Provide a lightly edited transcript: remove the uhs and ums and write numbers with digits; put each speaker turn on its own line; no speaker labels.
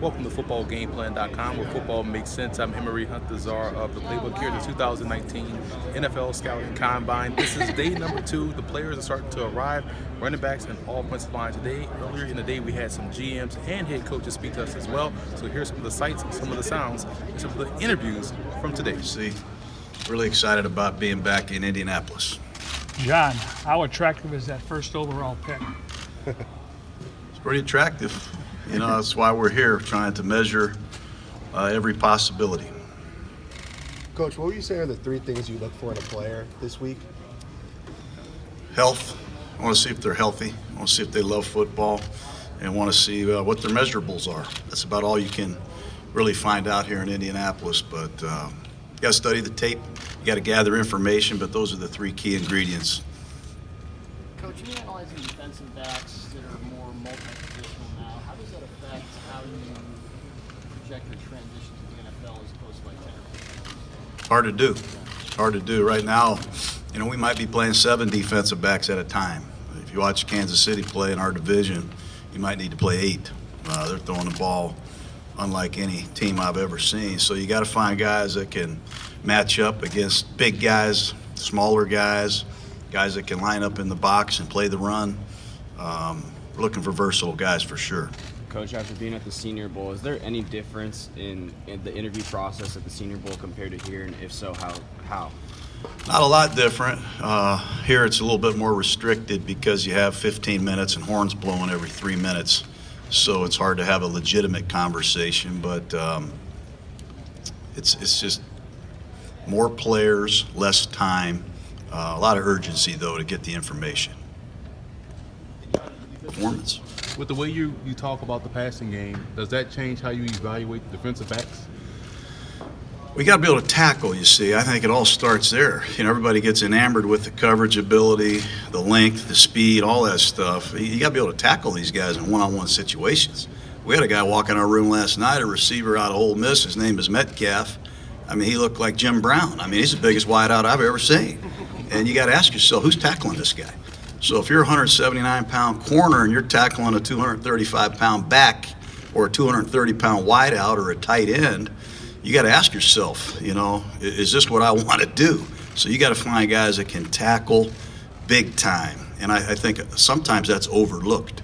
Welcome to footballgameplan.com, where football makes sense. I'm Emery Hunt, the czar of the playbook here, the 2019 NFL Scouting Combine. This is day number 2. The players are starting to arrive, running backs and offensive line today. Earlier in the day, we had some GMs and head coaches speak to us as well. So here's some of the sights, some of the sounds, and some of the interviews from today.
See, really excited about being back in Indianapolis.
Jon, how attractive is that first overall pick?
It's pretty attractive. You know, that's why we're here, trying to measure every possibility.
Coach, what would you say are the 3 things you look for in a player this week?
Health. I want to see if they're healthy. I want to see if they love football, and want to see what their measurables are. That's about all you can really find out here in Indianapolis. But you got to study the tape. You got to gather information. But those are the 3 key ingredients.
Coach, you're analyzing defensive backs that are more multi-positional now. How does that affect how you project your transition to the NFL as opposed to like 10 or 15 years?
Hard to do. Hard to do. Right now, you know, we might be playing 7 defensive backs at a time. If you watch Kansas City play in our division, you might need to play 8. They're throwing the ball unlike any team I've ever seen. So you got to find guys that can match up against big guys, smaller guys, guys that can line up in the box and play the run. We're looking for versatile guys for sure.
Coach, after being at the Senior Bowl, is there any difference in the interview process at the Senior Bowl compared to here, and if so, how?
Not a lot different. Here it's a little bit more restricted because you have 15 minutes and horns blowing every 3 minutes, so it's hard to have a legitimate conversation, but it's just more players, less time, a lot of urgency, though, to get the information. Performance.
With the way you talk about the passing game, does that change how you evaluate the defensive backs?
We got to be able to tackle, you see. I think it all starts there. You know, everybody gets enamored with the coverage ability, the length, the speed, all that stuff. You got to be able to tackle these guys in one-on-one situations. We had a guy walk in our room last night, a receiver out of Ole Miss. His name is Metcalf. I mean, he looked like Jim Brown. I mean, he's the biggest wideout I've ever seen. And you got to ask yourself, who's tackling this guy? So if you're a 179-pound corner and you're tackling a 235-pound back or a 230-pound wideout or a tight end, you got to ask yourself, you know, is this what I want to do? So you got to find guys that can tackle big time. And I think sometimes that's overlooked.